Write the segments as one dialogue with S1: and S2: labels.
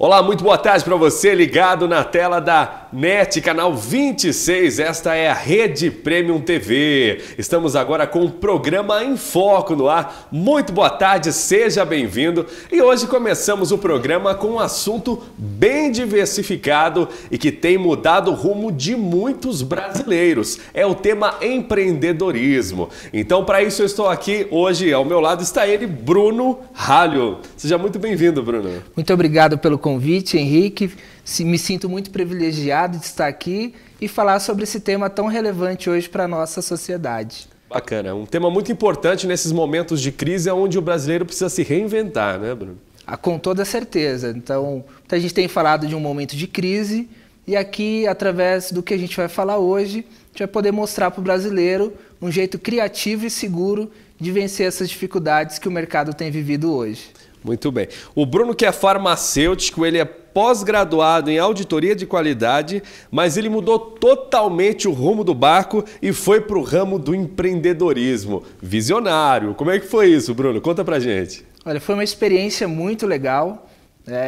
S1: Olá, muito boa tarde para você ligado na tela da NET, canal 26. Esta é a Rede Premium TV. Estamos agora com o programa Em Foco no ar. Muito boa tarde, seja bem-vindo. E hoje começamos o programa com um assunto bem diversificado e que tem mudado o rumo de muitos brasileiros. É o tema empreendedorismo. Então, para isso eu estou aqui hoje. Ao meu lado está ele, Bruno Ralho. Seja muito bem-vindo, Bruno.
S2: Muito obrigado pelo convite, Henrique. Me sinto muito privilegiado de estar aqui e falar sobre esse tema tão relevante hoje para a nossa sociedade.
S1: Bacana, um tema muito importante nesses momentos de crise onde o brasileiro precisa se reinventar, né, Bruno?
S2: Com toda certeza. Então, a gente tem falado de um momento de crise e aqui, através do que a gente vai falar hoje, a gente vai poder mostrar para o brasileiro um jeito criativo e seguro de vencer essas dificuldades que o mercado tem vivido hoje.
S1: Muito bem. O Bruno, que é farmacêutico, ele é pós-graduado em auditoria de qualidade, mas ele mudou totalmente o rumo do barco e foi para o ramo do empreendedorismo. Visionário. Como é que foi isso, Bruno? Conta pra gente.
S2: Olha, foi uma experiência muito legal.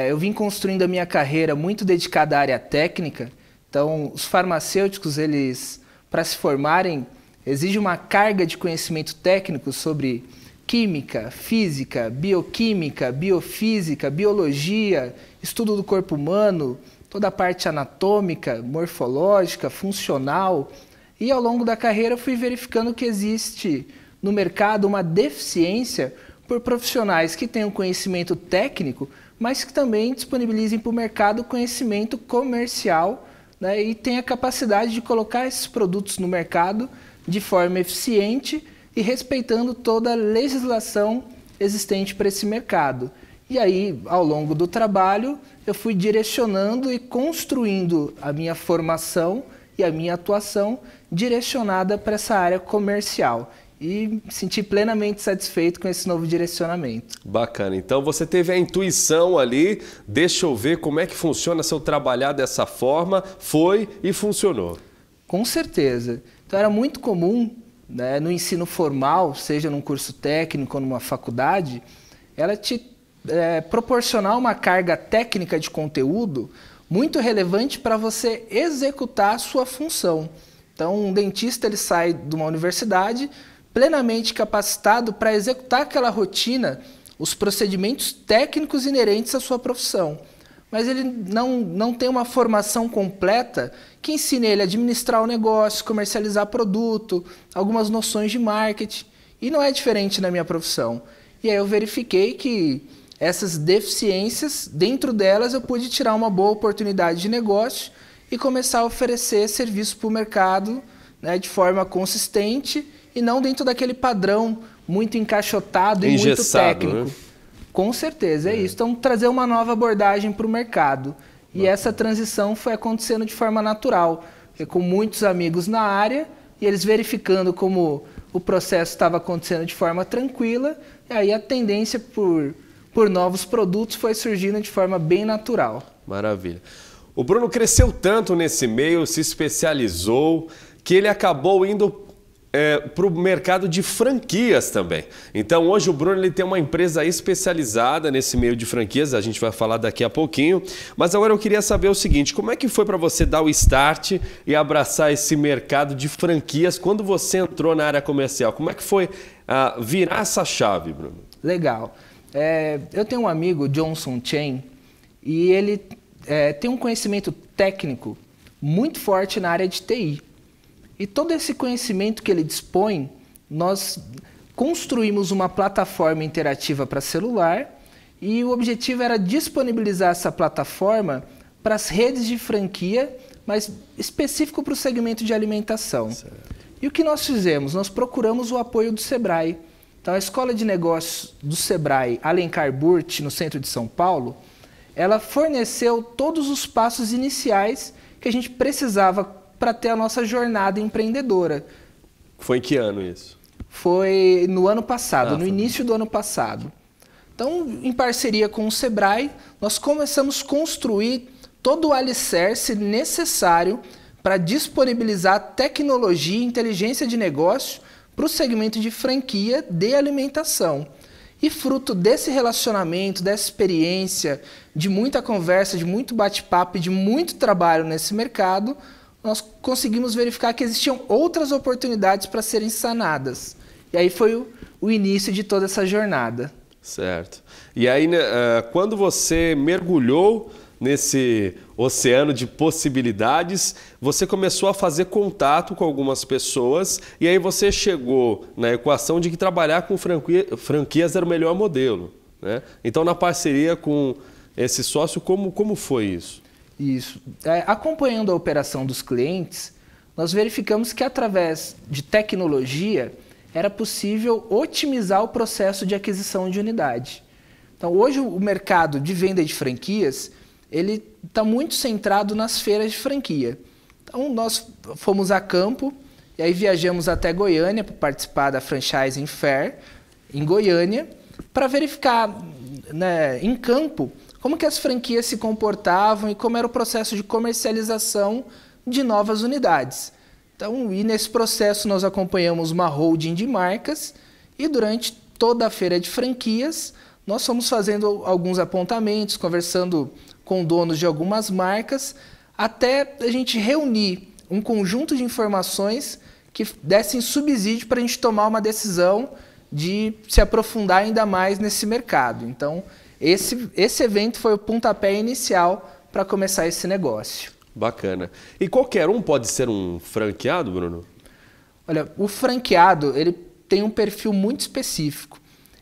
S2: Eu vim construindo a minha carreira muito dedicada à área técnica. Então, os farmacêuticos, eles, para se formarem, exigem uma carga de conhecimento técnico sobre química, física, bioquímica, biofísica, biologia, estudo do corpo humano, toda a parte anatômica, morfológica, funcional. E ao longo da carreira fui verificando que existe no mercado uma deficiência por profissionais que tenham conhecimento técnico, mas que também disponibilizem para o mercado conhecimento comercial, né, e tenha a capacidade de colocar esses produtos no mercado de forma eficiente e respeitando toda a legislação existente para esse mercado. E aí, ao longo do trabalho, eu fui direcionando e construindo a minha formação e a minha atuação direcionada para essa área comercial. E me senti plenamente satisfeito com esse novo direcionamento.
S1: Bacana. Então você teve a intuição ali, deixa eu ver como é que funciona se eu trabalhar dessa forma, foi e funcionou.
S2: Com certeza. Então era muito comum, né, no ensino formal, seja num curso técnico ou numa faculdade, ela te proporcionar uma carga técnica de conteúdo muito relevante para você executar a sua função. Então, um dentista ele sai de uma universidade plenamente capacitado para executar aquela rotina, os procedimentos técnicos inerentes à sua profissão. Mas ele não tem uma formação completa que ensine ele a administrar o negócio, comercializar produto, algumas noções de marketing. E não é diferente na minha profissão. E aí eu verifiquei que essas deficiências, dentro delas eu pude tirar uma boa oportunidade de negócio e começar a oferecer serviço para o mercado, né, de forma consistente e não dentro daquele padrão muito encaixotado e muito técnico. Né? Com certeza, é isso. Então, trazer uma nova abordagem para o mercado. E essa transição foi acontecendo de forma natural, com muitos amigos na área, e eles verificando como o processo estava acontecendo de forma tranquila, e aí a tendência por novos produtos foi surgindo de forma bem natural.
S1: Maravilha. O Bruno cresceu tanto nesse meio, se especializou, que ele acabou indo para o mercado de franquias também. Então hoje o Bruno ele tem uma empresa especializada nesse meio de franquias, a gente vai falar daqui a pouquinho, mas agora eu queria saber o seguinte, como é que foi para você dar o start e abraçar esse mercado de franquias quando você entrou na área comercial? Como é que foi virar essa chave, Bruno?
S2: Legal. Eu tenho um amigo, Johnson Chen, e ele tem um conhecimento técnico muito forte na área de TI. E todo esse conhecimento que ele dispõe, nós construímos uma plataforma interativa para celular e o objetivo era disponibilizar essa plataforma para as redes de franquia, mas específico para o segmento de alimentação. Certo. E o que nós fizemos? Nós procuramos o apoio do Sebrae. Então, a Escola de Negócios do Sebrae, Alencar Burt, no centro de São Paulo, ela forneceu todos os passos iniciais que a gente precisava para ter a nossa jornada empreendedora.
S1: Foi em que ano isso?
S2: Foi no ano passado, no início do ano passado. Então, em parceria com o Sebrae, nós começamos a construir todo o alicerce necessário para disponibilizar tecnologia e inteligência de negócio para o segmento de franquia de alimentação. E fruto desse relacionamento, dessa experiência, de muita conversa, de muito bate-papo e de muito trabalho nesse mercado, nós conseguimos verificar que existiam outras oportunidades para serem sanadas. E aí foi o início de toda essa jornada.
S1: Certo. E aí, quando você mergulhou nesse oceano de possibilidades, você começou a fazer contato com algumas pessoas e aí você chegou na equação de que trabalhar com franquias era o melhor modelo, né? Então, na parceria com esse sócio, como foi isso?
S2: Isso. Acompanhando a operação dos clientes, nós verificamos que através de tecnologia era possível otimizar o processo de aquisição de unidade. Então, hoje o mercado de venda de franquias ele está muito centrado nas feiras de franquia. Então, nós fomos a campo e aí viajamos até Goiânia para participar da Franchising Fair em Goiânia para verificar, né, em campo como que as franquias se comportavam e como era o processo de comercialização de novas unidades. Então, e nesse processo nós acompanhamos uma holding de marcas e durante toda a feira de franquias nós fomos fazendo alguns apontamentos, conversando com donos de algumas marcas, até a gente reunir um conjunto de informações que dessem subsídio para a gente tomar uma decisão de se aprofundar ainda mais nesse mercado. Então, esse evento foi o pontapé inicial para começar esse negócio.
S1: Bacana. E qualquer um pode ser um franqueado, Bruno?
S2: Olha, o franqueado ele tem um perfil muito específico.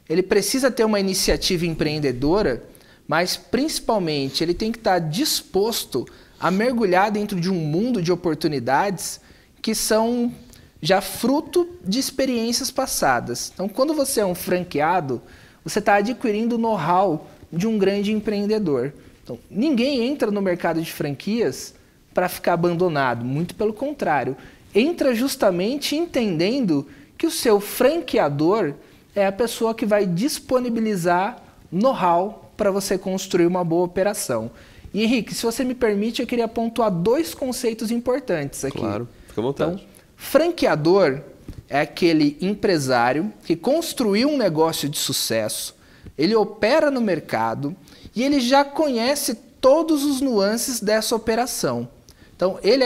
S2: Ele precisa ter uma iniciativa empreendedora, mas principalmente ele tem que estar disposto a mergulhar dentro de um mundo de oportunidades que são já fruto de experiências passadas. Então, quando você é um franqueado, você está adquirindo o know-how de um grande empreendedor. Então, ninguém entra no mercado de franquias para ficar abandonado, muito pelo contrário. Entra justamente entendendo que o seu franqueador é a pessoa que vai disponibilizar know-how para você construir uma boa operação. E Henrique, se você me permite, eu queria pontuar 2 conceitos importantes aqui.
S1: Claro, fica à vontade.
S2: Então, franqueador é aquele empresário que construiu um negócio de sucesso, ele opera no mercado e ele já conhece todos os nuances dessa operação. Então, ele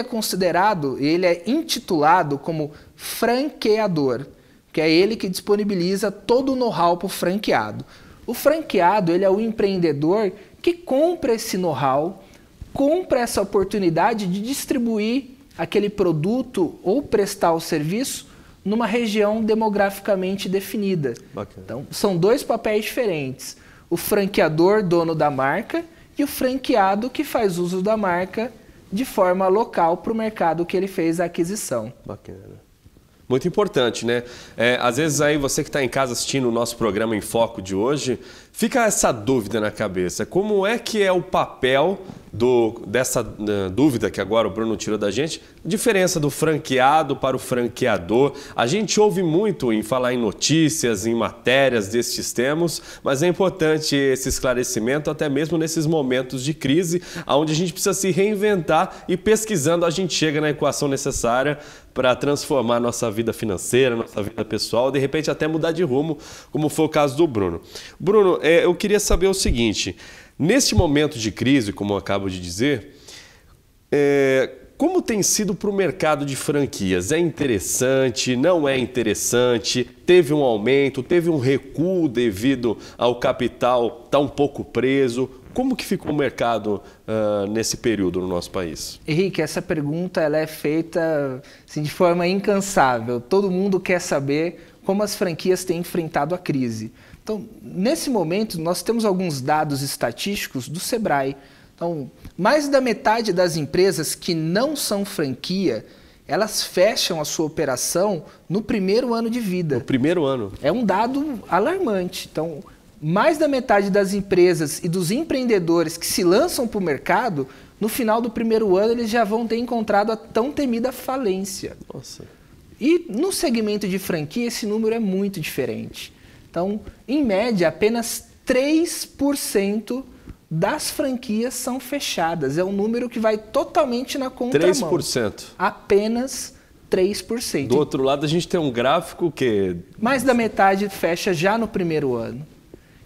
S2: é intitulado como franqueador, que é ele que disponibiliza todo o know-how para o franqueado. O franqueado ele é o empreendedor que compra esse know-how, compra essa oportunidade de distribuir aquele produto ou prestar o serviço numa região demograficamente definida.
S1: Bacana.
S2: Então, são 2 papéis diferentes. O franqueador, dono da marca, e o franqueado que faz uso da marca de forma local para o mercado que ele fez a aquisição.
S1: Bacana. Muito importante, né? Às vezes aí você que está em casa assistindo o nosso programa Em Foco de hoje, fica essa dúvida na cabeça. Como é que é o papel dessa dúvida que agora o Bruno tirou da gente, diferença do franqueado para o franqueador? A gente ouve muito em falar em notícias, em matérias destes termos, mas é importante esse esclarecimento até mesmo nesses momentos de crise, onde a gente precisa se reinventar e pesquisando a gente chega na equação necessária para transformar nossa vida financeira, nossa vida pessoal, de repente até mudar de rumo, como foi o caso do Bruno. Bruno, eu queria saber o seguinte, neste momento de crise, como eu acabo de dizer, como tem sido para o mercado de franquias? É interessante, não é interessante? Teve um aumento, teve um recuo devido ao capital estar um pouco preso? Como que ficou o mercado nesse período no nosso país?
S2: Henrique, essa pergunta ela é feita assim, de forma incansável. Todo mundo quer saber como as franquias têm enfrentado a crise. Então, nesse momento, nós temos alguns dados estatísticos do Sebrae. Então, mais da metade das empresas que não são franquia, elas fecham a sua operação no primeiro ano de vida.
S1: No primeiro ano?
S2: É um dado alarmante. Então, mais da metade das empresas e dos empreendedores que se lançam para o mercado, no final do primeiro ano eles já vão ter encontrado a tão temida falência.
S1: Nossa.
S2: E no segmento de franquia esse número é muito diferente. Então, em média, apenas 3% das franquias são fechadas. É um número que vai totalmente na contramão.
S1: 3%?
S2: Apenas 3%.
S1: Do outro lado, a gente tem um gráfico que...
S2: Mais da metade fecha já no primeiro ano.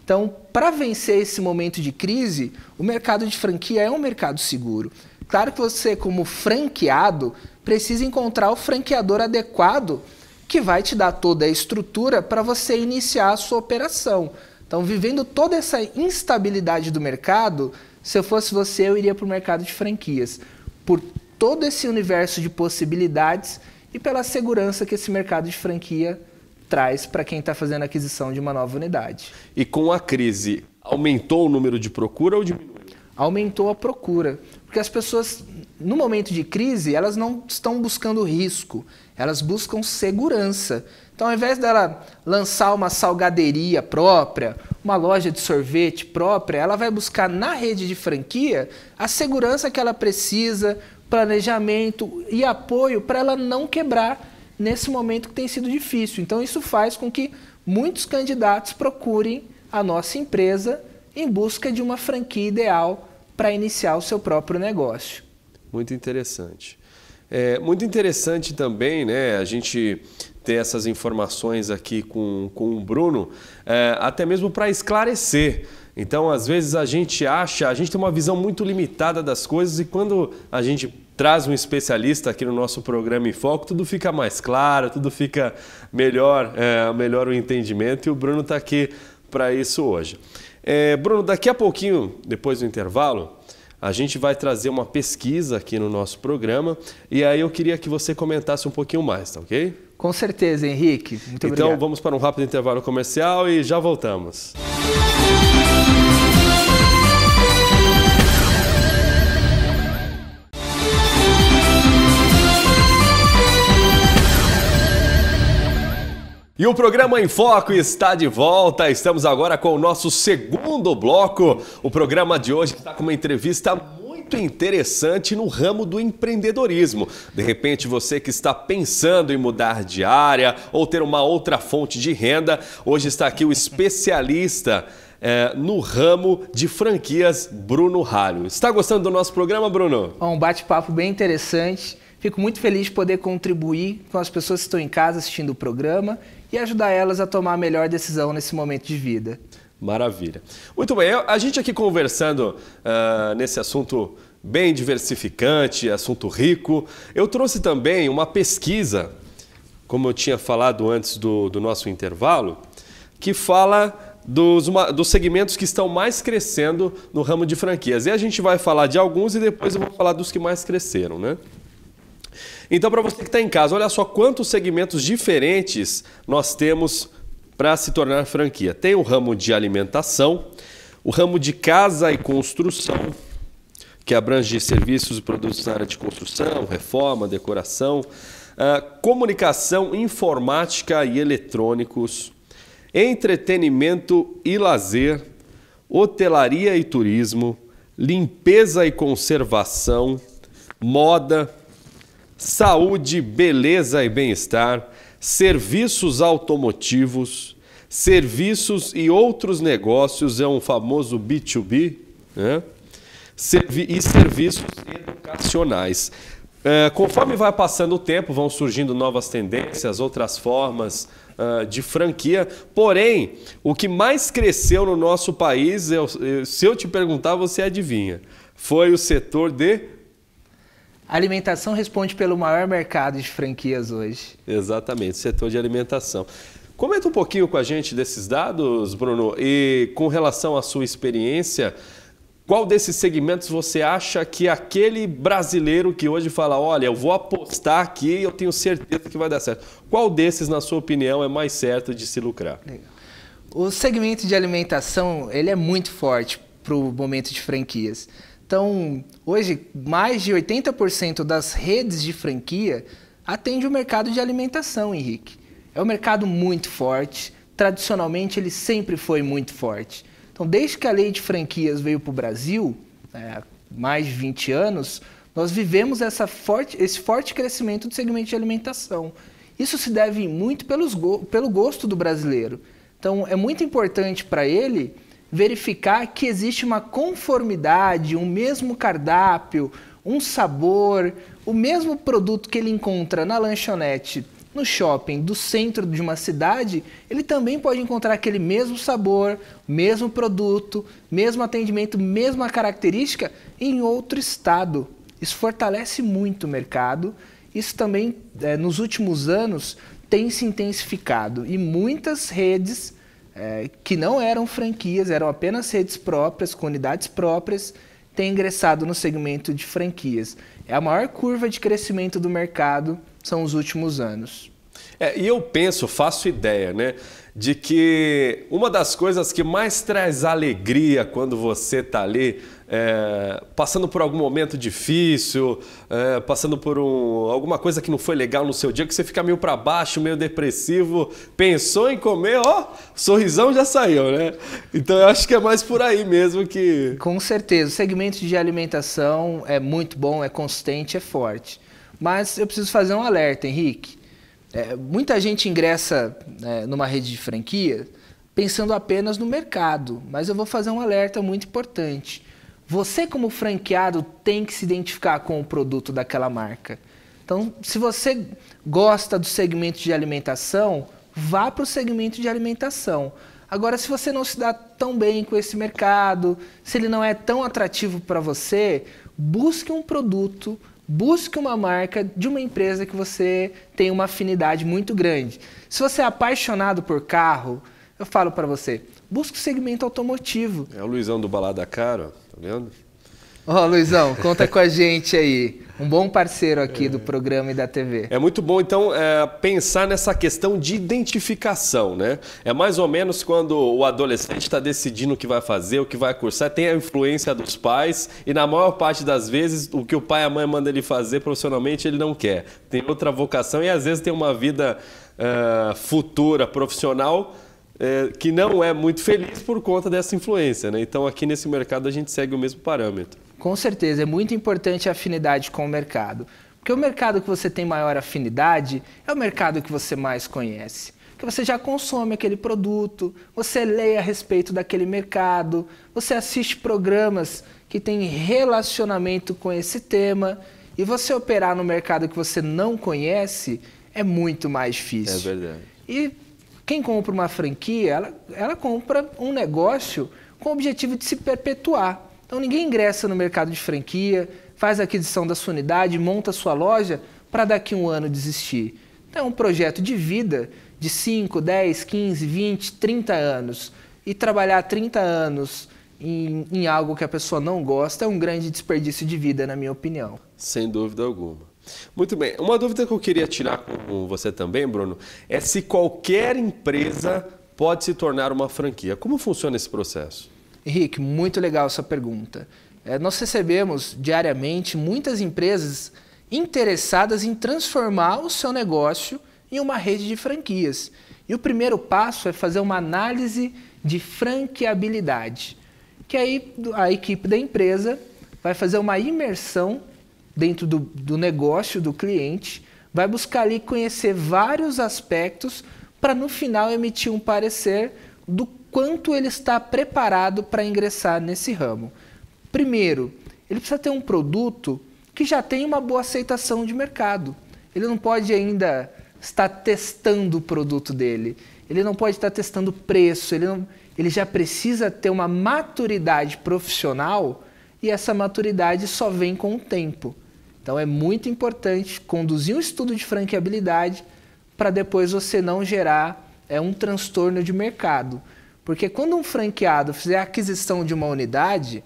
S2: Então, para vencer esse momento de crise, o mercado de franquia é um mercado seguro. Claro que você, como franqueado, precisa encontrar o franqueador adequado que vai te dar toda a estrutura para você iniciar a sua operação. Então, vivendo toda essa instabilidade do mercado, se eu fosse você, eu iria para o mercado de franquias, por todo esse universo de possibilidades e pela segurança que esse mercado de franquia traz para quem está fazendo a aquisição de uma nova unidade.
S1: E com a crise, aumentou o número de procura ou diminuiu?
S2: Aumentou a procura, porque as pessoas, no momento de crise, elas não estão buscando risco, elas buscam segurança. Então, ao invés dela lançar uma salgaderia própria, uma loja de sorvete própria, ela vai buscar na rede de franquia a segurança que ela precisa, planejamento e apoio para ela não quebrar nesse momento que tem sido difícil. Então, isso faz com que muitos candidatos procurem a nossa empresa em busca de uma franquia ideal para iniciar o seu próprio negócio.
S1: Muito interessante. Muito interessante também, né, a gente ter essas informações aqui com o Bruno, até mesmo para esclarecer. Então, às vezes a gente tem uma visão muito limitada das coisas e quando a gente traz um especialista aqui no nosso programa em Foco, tudo fica mais claro, tudo fica melhor o entendimento e o Bruno está aqui para isso hoje. Bruno, daqui a pouquinho, depois do intervalo, a gente vai trazer uma pesquisa aqui no nosso programa e aí eu queria que você comentasse um pouquinho mais, tá ok?
S2: Com certeza, Henrique. Muito obrigado.
S1: Então vamos para um rápido intervalo comercial e já voltamos. E o programa Em Foco está de volta. Estamos agora com o nosso segundo bloco. O programa de hoje está com uma entrevista muito interessante no ramo do empreendedorismo. De repente, você que está pensando em mudar de área ou ter uma outra fonte de renda, hoje está aqui o especialista no ramo de franquias, Bruno Ralho. Está gostando do nosso programa, Bruno?
S2: Um bate-papo bem interessante. Fico muito feliz de poder contribuir com as pessoas que estão em casa assistindo o programa e ajudar elas a tomar a melhor decisão nesse momento de vida.
S1: Maravilha. Muito bem, a gente aqui conversando nesse assunto bem diversificante, assunto rico, eu trouxe também uma pesquisa, como eu tinha falado antes do nosso intervalo, que fala dos segmentos que estão mais crescendo no ramo de franquias. E a gente vai falar de alguns e depois eu vou falar dos que mais cresceram, né? Então, para você que está em casa, olha só quantos segmentos diferentes nós temos para se tornar franquia. Tem o ramo de alimentação, o ramo de casa e construção, que abrange serviços e produtos na área de construção, reforma, decoração, comunicação, informática e eletrônicos, entretenimento e lazer, hotelaria e turismo, limpeza e conservação, moda, saúde, beleza e bem-estar, serviços automotivos, serviços e outros negócios, é um famoso B2B, né? E serviços educacionais. Conforme vai passando o tempo, vão surgindo novas tendências, outras formas de franquia. Porém, o que mais cresceu no nosso país, se eu te perguntar, você adivinha, foi o setor de...
S2: A alimentação responde pelo maior mercado de franquias hoje.
S1: Exatamente, setor de alimentação. Comenta um pouquinho com a gente desses dados, Bruno, e com relação à sua experiência, qual desses segmentos você acha que aquele brasileiro que hoje fala, olha, eu vou apostar aqui e eu tenho certeza que vai dar certo. Qual desses, na sua opinião, é mais certo de se lucrar?
S2: Legal. O segmento de alimentação, ele é muito forte para o momento de franquias. Então, hoje, mais de 80% das redes de franquia atende o mercado de alimentação, Henrique. É um mercado muito forte, tradicionalmente ele sempre foi muito forte. Então, desde que a lei de franquias veio para o Brasil, há mais de 20 anos, nós vivemos esse forte crescimento do segmento de alimentação. Isso se deve muito pelo gosto do brasileiro. Então, é muito importante para ele verificar que existe uma conformidade, um mesmo cardápio, um sabor, o mesmo produto que ele encontra na lanchonete no shopping do centro de uma cidade, ele também pode encontrar aquele mesmo sabor, mesmo produto, mesmo atendimento, mesma característica em outro estado. Isso fortalece muito o mercado. Isso também, nos últimos anos, tem se intensificado. E muitas redes que não eram franquias, eram apenas redes próprias, com unidades próprias, têm ingressado no segmento de franquias. É a maior curva de crescimento do mercado, são os últimos anos.
S1: E eu penso, faço ideia, né, de que uma das coisas que mais traz alegria quando você está ali, passando por algum momento difícil, passando por alguma coisa que não foi legal no seu dia, que você fica meio para baixo, meio depressivo, pensou em comer, sorrisão já saiu, né? Então eu acho que é mais por aí mesmo que...
S2: Com certeza, o segmento de alimentação é muito bom, é consistente, é forte. Mas eu preciso fazer um alerta, Henrique. Muita gente ingressa numa rede de franquia pensando apenas no mercado, mas eu vou fazer um alerta muito importante. Você, como franqueado, tem que se identificar com o produto daquela marca. Então, se você gosta do segmento de alimentação, vá para o segmento de alimentação. Agora, se você não se dá tão bem com esse mercado, se ele não é tão atrativo para você, busque um produto, busque uma marca de uma empresa que você tem uma afinidade muito grande. Se você é apaixonado por carro, eu falo para você, busque o segmento automotivo.
S1: É o Luizão do Balada Caro, tá vendo?
S2: Luizão, conta com a gente aí. Um bom parceiro aqui do programa e da TV.
S1: É muito bom, então, pensar nessa questão de identificação, né? É mais ou menos quando o adolescente está decidindo o que vai fazer, o que vai cursar, tem a influência dos pais e, na maior parte das vezes, o que o pai e a mãe mandam ele fazer profissionalmente, ele não quer. Tem outra vocação e, às vezes, tem uma vida futura, profissional, que não é muito feliz por conta dessa influência, né? Então, aqui nesse mercado, a gente segue o mesmo parâmetro.
S2: Com certeza, é muito importante a afinidade com o mercado. Porque o mercado que você tem maior afinidade é o mercado que você mais conhece. Porque você já consome aquele produto, você lê a respeito daquele mercado, você assiste programas que têm relacionamento com esse tema, e você operar no mercado que você não conhece é muito mais difícil.
S1: É verdade.
S2: E quem compra uma franquia, ela compra um negócio com o objetivo de se perpetuar. Então ninguém ingressa no mercado de franquia, faz a aquisição da sua unidade, monta a sua loja para daqui a um ano desistir. Então é um projeto de vida de 5, 10, 15, 20, 30 anos. E trabalhar 30 anos em algo que a pessoa não gosta é um grande desperdício de vida, na minha opinião.
S1: Sem dúvida alguma. Muito bem. Uma dúvida que eu queria tirar com você também, Bruno, é se qualquer empresa pode se tornar uma franquia. Como funciona esse processo?
S2: Henrique, muito legal essa pergunta. Nós recebemos diariamente muitas empresas interessadas em transformar o seu negócio em uma rede de franquias. E o primeiro passo é fazer uma análise de franqueabilidade, que aí a equipe da empresa vai fazer uma imersão dentro do negócio do cliente, vai buscar ali conhecer vários aspectos para no final emitir um parecer do quanto ele está preparado para ingressar nesse ramo. Primeiro, ele precisa ter um produto que já tem uma boa aceitação de mercado. Ele não pode ainda estar testando o produto dele. Ele não pode estar testando preço. Ele já precisa ter uma maturidade profissional e essa maturidade só vem com o tempo. Então é muito importante conduzir um estudo de franqueabilidade para depois você não gerar um transtorno de mercado. Porque quando um franqueado fizer a aquisição de uma unidade,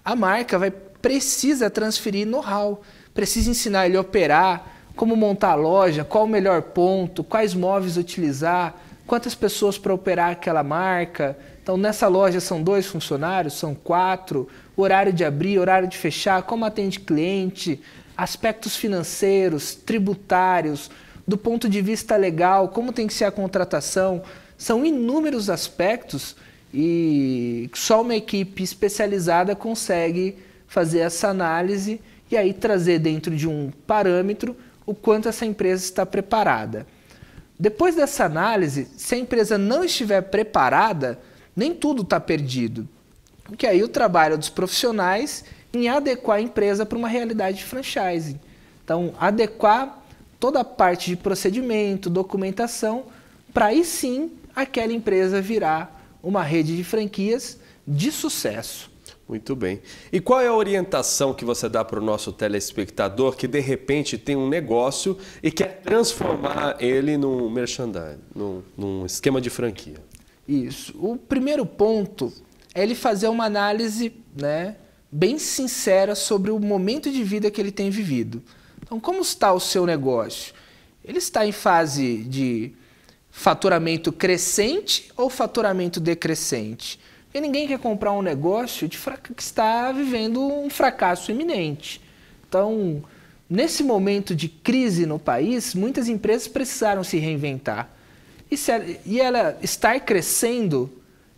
S2: a marca precisa transferir know-how, precisa ensinar ele a operar, como montar a loja, qual o melhor ponto, quais móveis utilizar, quantas pessoas para operar aquela marca. Então, nessa loja são 2 funcionários, são 4, horário de abrir, horário de fechar, como atende cliente, aspectos financeiros, tributários, do ponto de vista legal, como tem que ser a contratação. São inúmeros aspectos e só uma equipe especializada consegue fazer essa análise e aí trazer dentro de um parâmetro o quanto essa empresa está preparada. Depois dessa análise, se a empresa não estiver preparada, nem tudo está perdido. Porque aí o trabalho dos profissionais em adequar a empresa para uma realidade de franchising. Então, adequar toda a parte de procedimento, documentação, para aí sim aquela empresa virar uma rede de franquias de sucesso.
S1: Muito bem. E qual é a orientação que você dá para o nosso telespectador que de repente tem um negócio e quer transformar ele num merchandising, num esquema de franquia?
S2: Isso. O primeiro ponto é ele fazer uma análise, né, bem sincera sobre o momento de vida que ele tem vivido. Então, como está o seu negócio? Ele está em fase de faturamento crescente ou faturamento decrescente? Porque ninguém quer comprar um negócio que está vivendo um fracasso iminente. Então, nesse momento de crise no país, muitas empresas precisaram se reinventar. E ela estar crescendo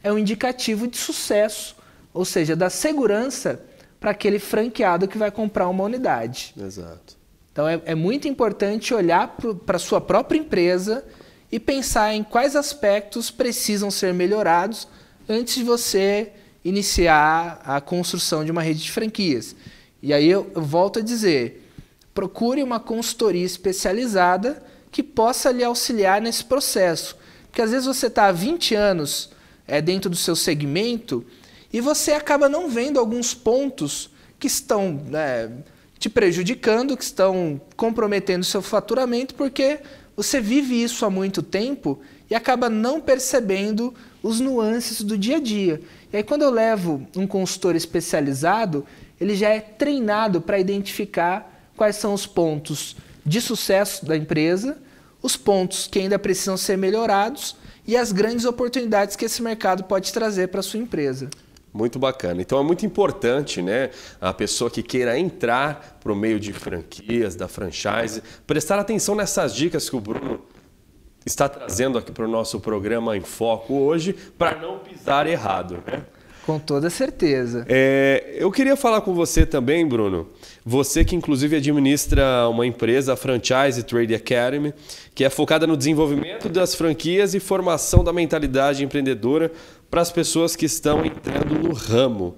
S2: é um indicativo de sucesso, ou seja, da segurança para aquele franqueado que vai comprar uma unidade.
S1: Exato.
S2: Então, é muito importante olhar para a sua própria empresa e pensar em quais aspectos precisam ser melhorados antes de você iniciar a construção de uma rede de franquias. E aí eu volto a dizer, procure uma consultoria especializada que possa lhe auxiliar nesse processo. Porque às vezes você está há 20 anos dentro do seu segmento e você acaba não vendo alguns pontos que estão te prejudicando, que estão comprometendo o seu faturamento, porque você vive isso há muito tempo e acaba não percebendo os nuances do dia a dia. E aí quando eu levo um consultor especializado, ele já é treinado para identificar quais são os pontos de sucesso da empresa, os pontos que ainda precisam ser melhorados e as grandes oportunidades que esse mercado pode trazer para a sua empresa.
S1: Muito bacana. Então é muito importante, né, a pessoa que queira entrar para o meio de franquias, da franchise, prestar atenção nessas dicas que o Bruno está trazendo aqui para o nosso programa em Foco hoje, para não pisar errado, né?
S2: Com toda certeza.
S1: Eu queria falar com você também, Bruno, você que inclusive administra uma empresa, a Franchise Trade Academy, que é focada no desenvolvimento das franquias e formação da mentalidade empreendedora para as pessoas que estão entrando no ramo.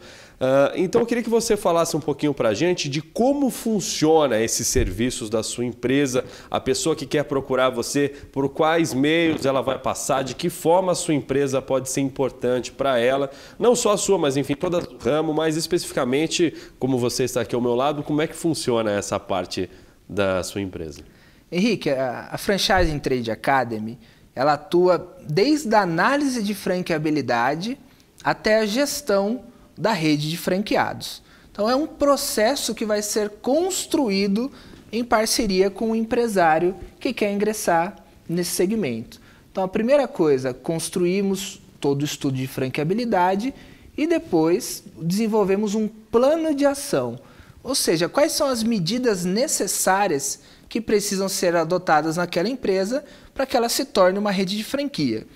S1: Então eu queria que você falasse um pouquinho para a gente de como funciona esses serviços da sua empresa, a pessoa que quer procurar você, por quais meios ela vai passar, de que forma a sua empresa pode ser importante para ela, não só a sua, mas enfim, toda do ramo, mas especificamente, como você está aqui ao meu lado, como é que funciona essa parte da sua empresa?
S2: Henrique, a Franchise Trade Academy, ela atua desde a análise de franqueabilidade até a gestão da rede de franqueados. Então é um processo que vai ser construído em parceria com o empresário que quer ingressar nesse segmento. Então a primeira coisa, construímos todo o estudo de franqueabilidade e depois desenvolvemos um plano de ação. Ou seja, quais são as medidas necessárias que precisam ser adotadas naquela empresa para que ela se torne uma rede de franquia.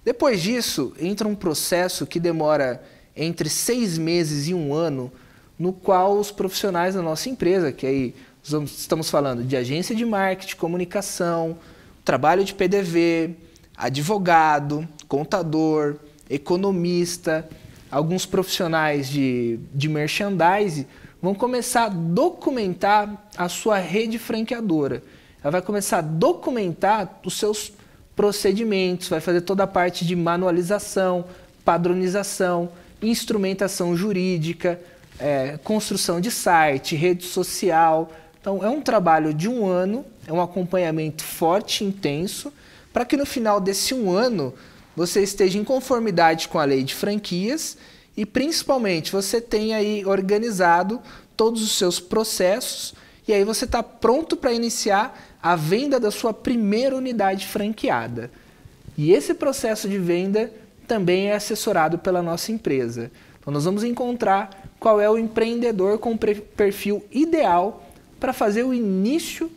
S2: Depois disso, entra um processo que demora entre 6 meses e 1 ano, no qual os profissionais da nossa empresa, que aí estamos falando de agência de marketing, comunicação, trabalho de PDV, advogado, contador, economista, alguns profissionais de merchandising, vão começar a documentar a sua rede franqueadora. Ela vai começar a documentar os seus procedimentos, vai fazer toda a parte de manualização, padronização, instrumentação jurídica, construção de site, rede social. Então, é um trabalho de 1 ano, é um acompanhamento forte e intenso, para que no final desse 1 ano você esteja em conformidade com a lei de franquias e, principalmente, você tenha aí organizado todos os seus processos e aí você está pronto para iniciar a venda da sua primeira unidade franqueada. E esse processo de venda também é assessorado pela nossa empresa. Então nós vamos encontrar qual é o empreendedor com o perfil ideal para fazer o início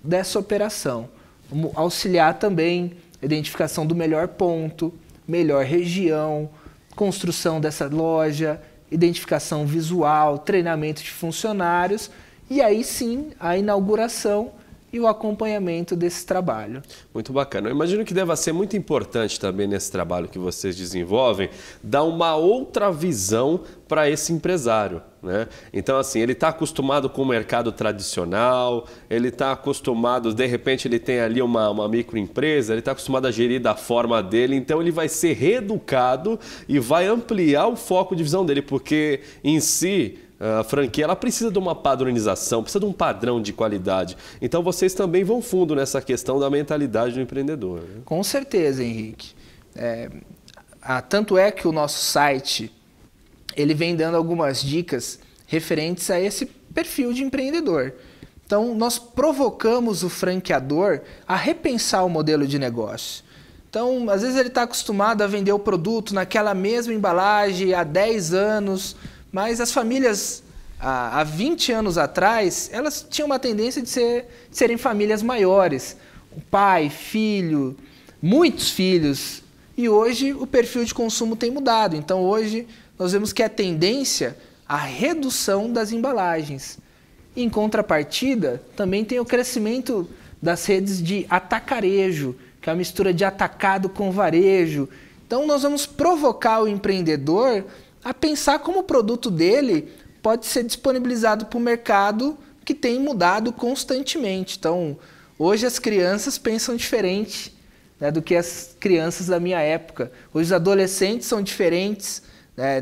S2: dessa operação. Vamos auxiliar também a identificação do melhor ponto, melhor região, construção dessa loja, identificação visual, treinamento de funcionários e aí sim a inauguração e o acompanhamento desse trabalho.
S1: Muito bacana. Eu imagino que deva ser muito importante também nesse trabalho que vocês desenvolvem, dar uma outra visão para esse empresário, né? Então, assim, ele está acostumado com o mercado tradicional, ele está acostumado, de repente ele tem ali uma microempresa, ele está acostumado a gerir da forma dele, então ele vai ser reeducado e vai ampliar o foco de visão dele, porque em si a franquia ela precisa de uma padronização, precisa de um padrão de qualidade. Então vocês também vão fundo nessa questão da mentalidade do empreendedor, né?
S2: Com certeza, Henrique. Tanto é que o nosso site ele vem dando algumas dicas referentes a esse perfil de empreendedor. Então, nós provocamos o franqueador a repensar o modelo de negócio. Então, às vezes ele está acostumado a vender o produto naquela mesma embalagem há 10 anos, mas as famílias, há 20 anos atrás, elas tinham uma tendência de serem famílias maiores. O pai, filho, muitos filhos. E hoje o perfil de consumo tem mudado. Então, hoje nós vemos que a tendência a redução das embalagens. Em contrapartida, também tem o crescimento das redes de atacarejo, que é a mistura de atacado com varejo. Então, nós vamos provocar o empreendedor a pensar como o produto dele pode ser disponibilizado para o mercado que tem mudado constantemente. Então, hoje as crianças pensam diferente, né, do que as crianças da minha época. Hoje os adolescentes são diferentes,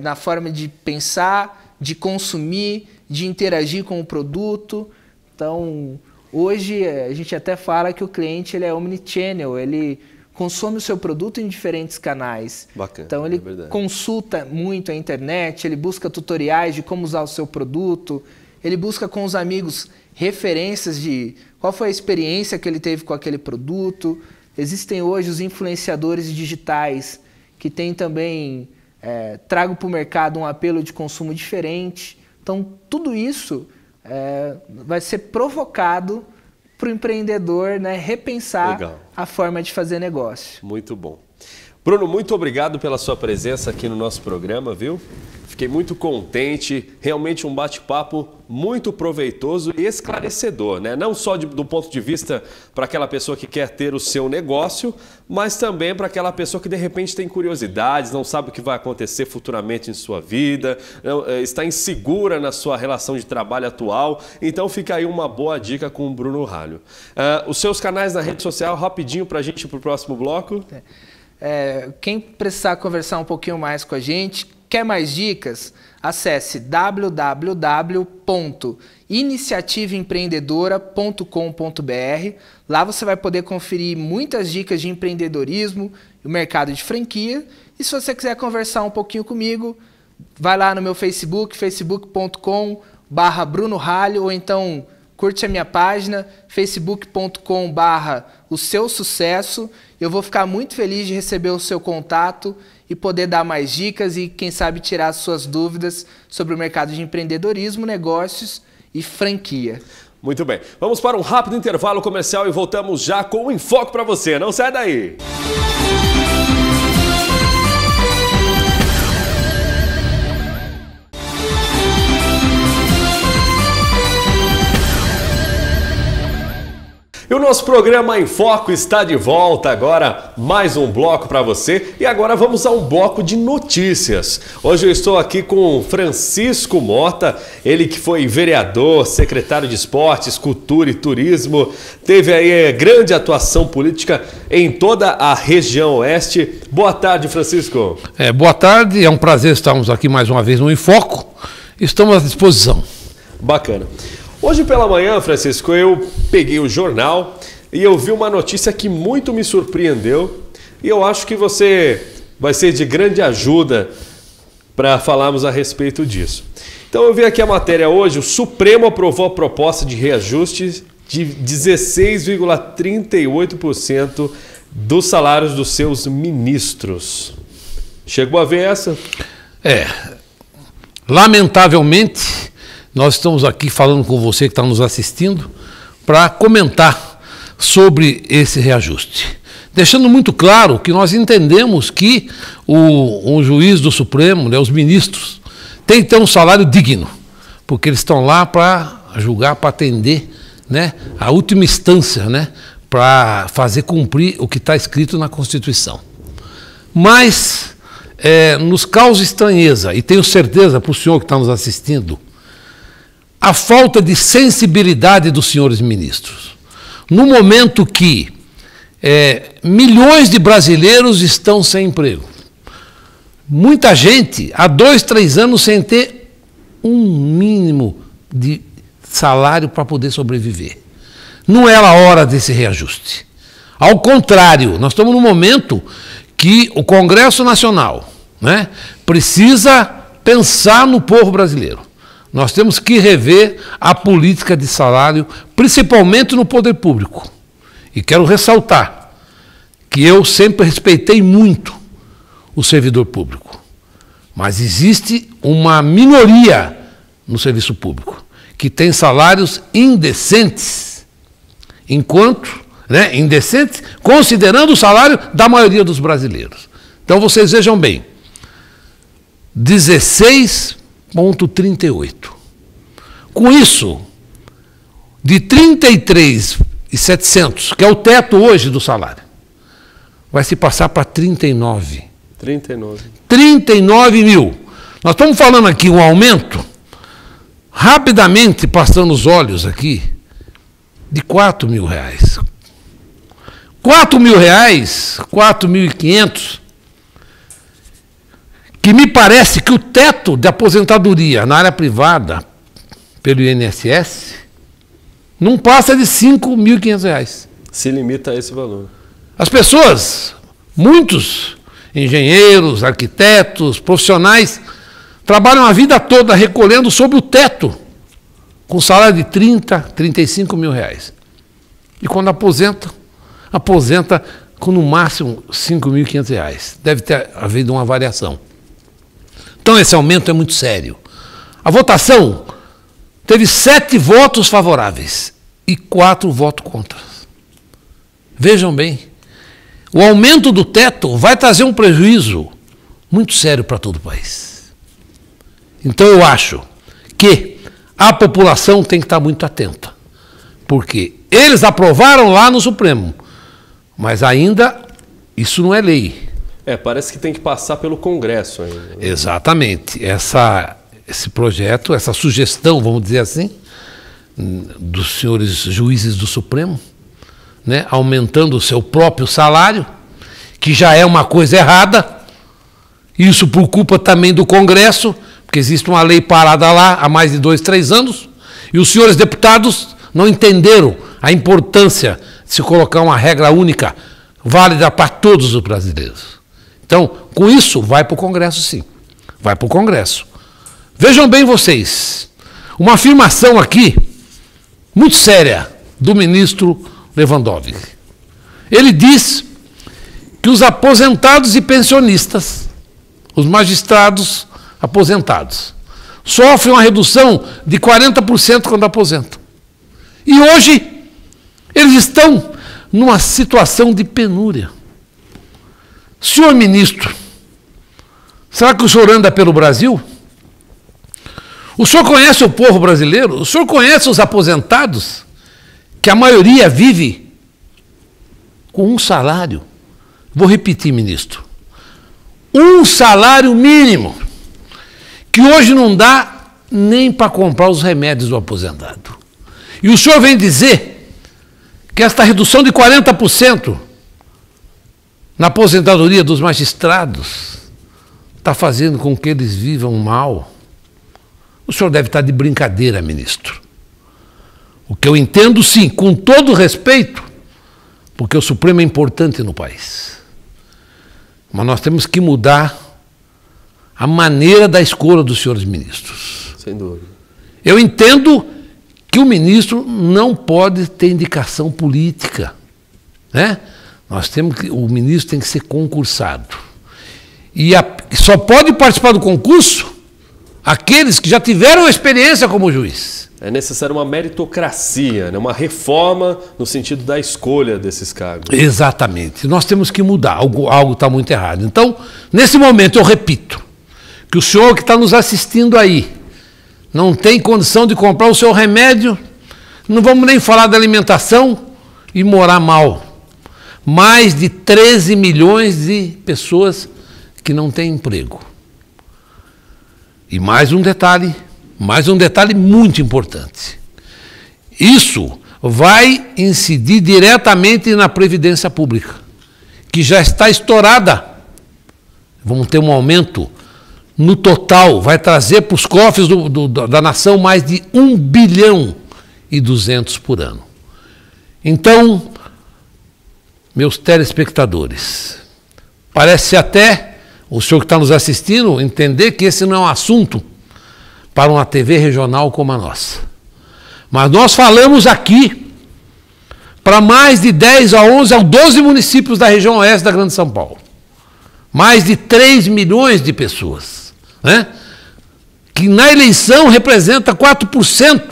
S2: na forma de pensar, de consumir, de interagir com o produto. Então, hoje a gente até fala que o cliente ele é omnichannel, ele consome o seu produto em diferentes canais.
S1: Bacana,
S2: então, ele consulta muito a internet, ele busca tutoriais de como usar o seu produto, ele busca com os amigos referências de qual foi a experiência que ele teve com aquele produto. Existem hoje os influenciadores digitais que têm também... trago para o mercado um apelo de consumo diferente. Então, tudo isso vai ser provocado para o empreendedor, né, repensar a forma de fazer negócio.
S1: Muito bom. Bruno, muito obrigado pela sua presença aqui no nosso programa, viu? Fiquei muito contente, realmente um bate-papo muito proveitoso e esclarecedor, né? Não só do ponto de vista para aquela pessoa que quer ter o seu negócio, mas também para aquela pessoa que de repente tem curiosidades, não sabe o que vai acontecer futuramente em sua vida, está insegura na sua relação de trabalho atual. Então fica aí uma boa dica com o Bruno Ralho. Os seus canais na rede social, rapidinho para a gente ir para o próximo bloco.
S2: Quem precisar conversar um pouquinho mais com a gente, quer mais dicas? Acesse www.iniciativaempreendedora.com.br. Lá você vai poder conferir muitas dicas de empreendedorismo e o mercado de franquia. E se você quiser conversar um pouquinho comigo, vai lá no meu Facebook, facebook.com/Bruno Ralho, ou então curte a minha página, facebook.com/O Seu Sucesso. Eu vou ficar muito feliz de receber o seu contato e poder dar mais dicas e, quem sabe, tirar as suas dúvidas sobre o mercado de empreendedorismo, negócios e franquia.
S1: Muito bem. Vamos para um rápido intervalo comercial e voltamos já com o Enfoque para você. Não sai daí! E o nosso programa Em Foco está de volta agora, mais um bloco para você. E agora vamos a um bloco de notícias. Hoje eu estou aqui com Francisco Mota, ele que foi vereador, secretário de Esportes, Cultura e Turismo, teve aí grande atuação política em toda a região oeste. Boa tarde, Francisco.
S3: Boa tarde, é um prazer estarmos aqui mais uma vez no Em Foco. Estamos à disposição.
S1: Bacana. Hoje pela manhã, Francisco, eu peguei o jornal e eu vi uma notícia que muito me surpreendeu e eu acho que você vai ser de grande ajuda para falarmos a respeito disso. Então eu vi aqui a matéria hoje, o Supremo aprovou a proposta de reajuste de 16,38% dos salários dos seus ministros. Chegou a ver essa?
S3: Lamentavelmente, nós estamos aqui falando com você que está nos assistindo para comentar sobre esse reajuste. Deixando muito claro que nós entendemos que o juiz do Supremo, né, os ministros, tem que ter um salário digno, porque eles estão lá para julgar, para atender, né, a última instância, né, para fazer cumprir o que está escrito na Constituição. Mas nos causa estranheza, e tenho certeza para o senhor que está nos assistindo, a falta de sensibilidade dos senhores ministros. No momento que milhões de brasileiros estão sem emprego, muita gente há 2, 3 anos sem ter um mínimo de salário para poder sobreviver. Não era a hora desse reajuste. Ao contrário, nós estamos num momento que o Congresso Nacional, né, precisa pensar no povo brasileiro. Nós temos que rever a política de salário, principalmente no poder público. E quero ressaltar que eu sempre respeitei muito o servidor público. Mas existe uma minoria no serviço público que tem salários indecentes, indecentes, considerando o salário da maioria dos brasileiros. Então vocês vejam bem, 16,38. Com isso, de 33.700, que é o teto hoje do salário, vai se passar para 39. 39 mil. Nós estamos falando aqui um aumento, rapidamente passando os olhos aqui, de R$4 mil. R$4 mil, 4.500, que me parece que o teto de aposentadoria na área privada, pelo INSS, não passa de R$5.500.
S1: Se limita a esse valor.
S3: As pessoas, muitos engenheiros, arquitetos, profissionais, trabalham a vida toda recolhendo sobre o teto, com salário de 30, 35 mil reais. E quando aposenta com no máximo 5.500 reais. Deve ter havido uma variação. Então esse aumento é muito sério. A votação teve 7 votos favoráveis e 4 votos contra. Vejam bem, o aumento do teto vai trazer um prejuízo muito sério para todo o país. Então eu acho que a população tem que estar muito atenta, porque eles aprovaram lá no Supremo, mas ainda isso não é lei.
S1: Parece que tem que passar pelo Congresso ainda. Né?
S3: Exatamente. Esse projeto, essa sugestão, vamos dizer assim, dos senhores juízes do Supremo, né, aumentando o seu próprio salário, que já é uma coisa errada, isso por culpa também do Congresso, porque existe uma lei parada lá há mais de 2, 3 anos, e os senhores deputados não entenderam a importância de se colocar uma regra única, válida para todos os brasileiros. Então, com isso, vai para o Congresso, sim. Vai para o Congresso. Vejam bem vocês, uma afirmação aqui, muito séria, do ministro Lewandowski. Ele diz que os aposentados e pensionistas, os magistrados aposentados, sofrem uma redução de 40% quando aposentam. E hoje, eles estão numa situação de penúria. Senhor ministro, será que o senhor anda pelo Brasil? O senhor conhece o povo brasileiro? O senhor conhece os aposentados? Que a maioria vive com um salário. Vou repetir, ministro. Um salário mínimo, que hoje não dá nem para comprar os remédios do aposentado. E o senhor vem dizer que esta redução de 40% na aposentadoria dos magistrados está fazendo com que eles vivam mal. O senhor deve estar de brincadeira, ministro. O que eu entendo, sim, com todo respeito, porque o Supremo é importante no país. Mas nós temos que mudar a maneira da escolha dos senhores ministros.
S1: Sem dúvida.
S3: Eu entendo que o ministro não pode ter indicação política, né? O ministro tem que ser concursado. E só pode participar do concurso aqueles que já tiveram experiência como juiz.
S1: É necessário uma meritocracia, né? Uma reforma no sentido da escolha desses cargos.
S3: Exatamente. Nós temos que mudar. Algo está muito errado. Então, nesse momento, eu repito, que o senhor que está nos assistindo aí não tem condição de comprar o seu remédio, não vamos nem falar da alimentação e morar mal. Mais de 13 milhões de pessoas que não têm emprego. E mais um detalhe muito importante. Isso vai incidir diretamente na Previdência Pública, que já está estourada. Vamos ter um aumento no total, vai trazer para os cofres da nação mais de 1 bilhão e 200 por ano. Então, meus telespectadores, parece até, o senhor que está nos assistindo, entender que esse não é um assunto para uma TV regional como a nossa. Mas nós falamos aqui para mais de 10 a 11 a 12 municípios da região oeste da Grande São Paulo. Mais de 3 milhões de pessoas, né? Que na eleição representa 4%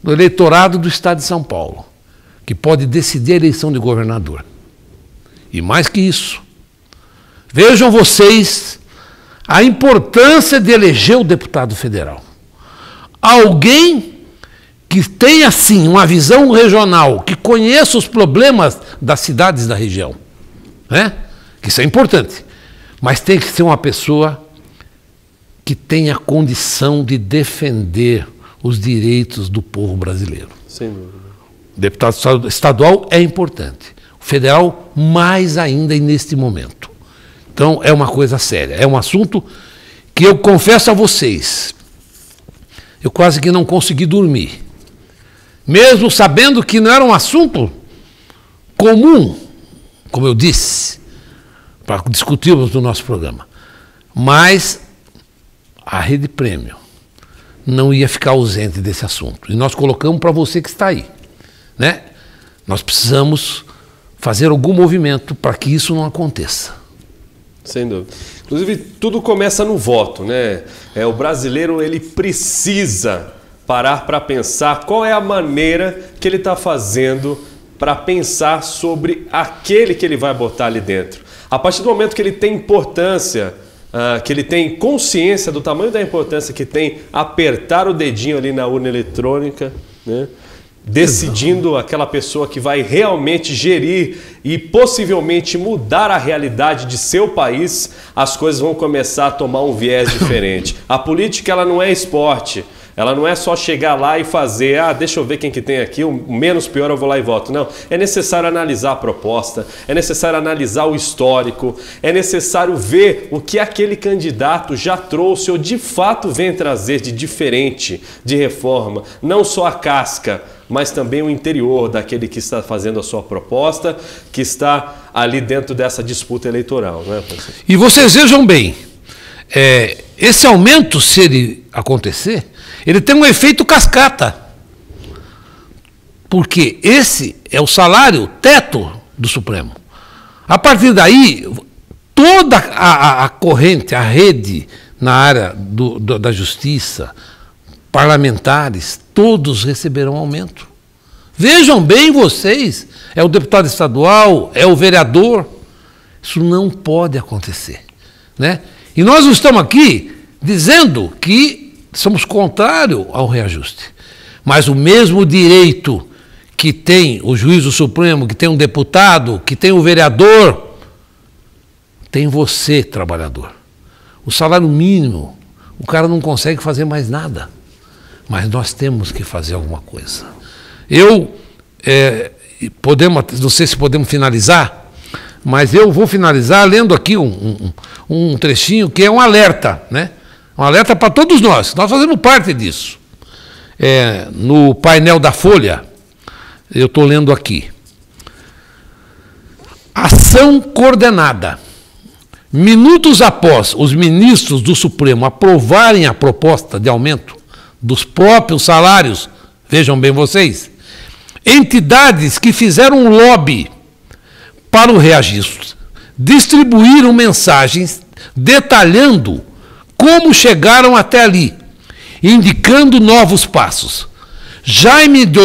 S3: do eleitorado do estado de São Paulo, que pode decidir a eleição de governador. E mais que isso, vejam vocês a importância de eleger o deputado federal. Alguém que tenha, sim, uma visão regional, que conheça os problemas das cidades da região, né? Isso é importante, mas tem que ser uma pessoa que tenha condição de defender os direitos do povo brasileiro.
S1: Sem dúvida.
S3: O deputado estadual é importante, o federal mais ainda neste momento. Então é uma coisa séria, é um assunto que eu confesso a vocês, eu quase que não consegui dormir, mesmo sabendo que não era um assunto comum, como eu disse, para discutirmos no nosso programa. Mas a Rede Prêmio não ia ficar ausente desse assunto. E nós colocamos para você que está aí, né? Nós precisamos fazer algum movimento para que isso não aconteça.
S1: Sem dúvida. Inclusive, tudo começa no voto, né? O brasileiro, ele precisa parar para pensar qual é a maneira que ele está fazendo para pensar sobre aquele que ele vai botar ali dentro. A partir do momento que ele tem importância, que ele tem consciência do tamanho da importância que tem apertar o dedinho ali na urna eletrônica, né? Decidindo aquela pessoa que vai realmente gerir e possivelmente mudar a realidade de seu país, as coisas vão começar a tomar um viés diferente. A política, ela não é esporte. Ela não é só chegar lá e fazer, deixa eu ver quem que tem aqui, o menos pior eu vou lá e voto. Não, é necessário analisar a proposta, é necessário analisar o histórico, é necessário ver o que aquele candidato já trouxe ou de fato vem trazer de diferente, de reforma. Não só a casca, mas também o interior daquele que está fazendo a sua proposta, que está ali dentro dessa disputa eleitoral. Né, professor?
S3: E vocês vejam bem, esse aumento, se ele acontecer, ele tem um efeito cascata, porque esse é o salário teto do Supremo. A partir daí, toda a corrente, a rede na área da justiça, parlamentares, todos receberão aumento. Vejam bem vocês, é o deputado estadual, é o vereador. Isso não pode acontecer, né? E nós não estamos aqui dizendo que somos contrários ao reajuste. Mas o mesmo direito que tem o juiz do Supremo, que tem um deputado, que tem o vereador, tem você, trabalhador. O salário mínimo, o cara não consegue fazer mais nada. Mas nós temos que fazer alguma coisa. Não sei se podemos finalizar, mas eu vou finalizar lendo aqui um trechinho que é um alerta, né? Um alerta para todos nós fazemos parte disso. No painel da Folha, eu estou lendo aqui. Ação coordenada. Minutos após os ministros do Supremo aprovarem a proposta de aumento dos próprios salários, vejam bem vocês, entidades que fizeram um lobby para o reajuste distribuíram mensagens detalhando como chegaram até ali, indicando novos passos. Jaime de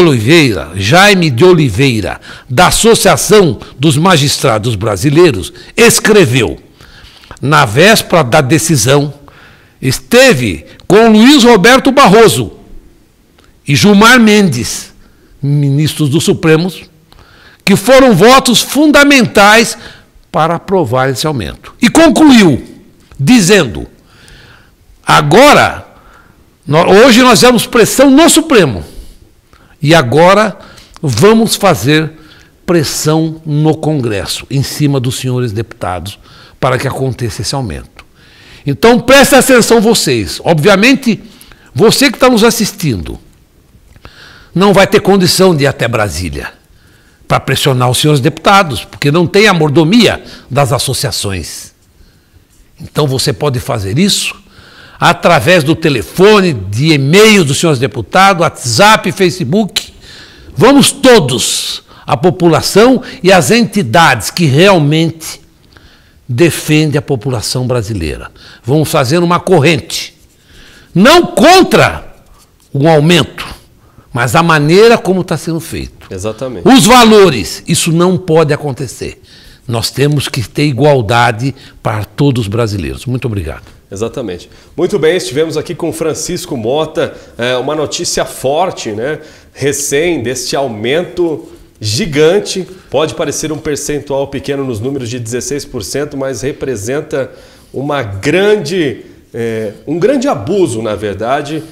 S3: Oliveira, da Associação dos Magistrados Brasileiros, escreveu: na véspera da decisão, esteve com Luiz Roberto Barroso e Gilmar Mendes, ministros do Supremo, que foram votos fundamentais para aprovar esse aumento. E concluiu dizendo: agora, hoje nós demos pressão no Supremo, e agora vamos fazer pressão no Congresso, em cima dos senhores deputados, para que aconteça esse aumento. Então, prestem atenção vocês. Obviamente, você que está nos assistindo, não vai ter condição de ir até Brasília para pressionar os senhores deputados, porque não tem a mordomia das associações. Então, você pode fazer isso através do telefone, de e-mail dos senhores deputados, WhatsApp, Facebook. Vamos todos, a população e as entidades que realmente defendem a população brasileira. Vamos fazer uma corrente, não contra um aumento, mas a maneira como está sendo feito.
S1: Exatamente.
S3: Os valores, isso não pode acontecer. Nós temos que ter igualdade para todos os brasileiros. Muito obrigado.
S1: Exatamente. Muito bem, estivemos aqui com Francisco Mota, uma notícia forte, né? Recém deste aumento gigante. Pode parecer um percentual pequeno nos números de 16%, mas representa um grande abuso, na verdade,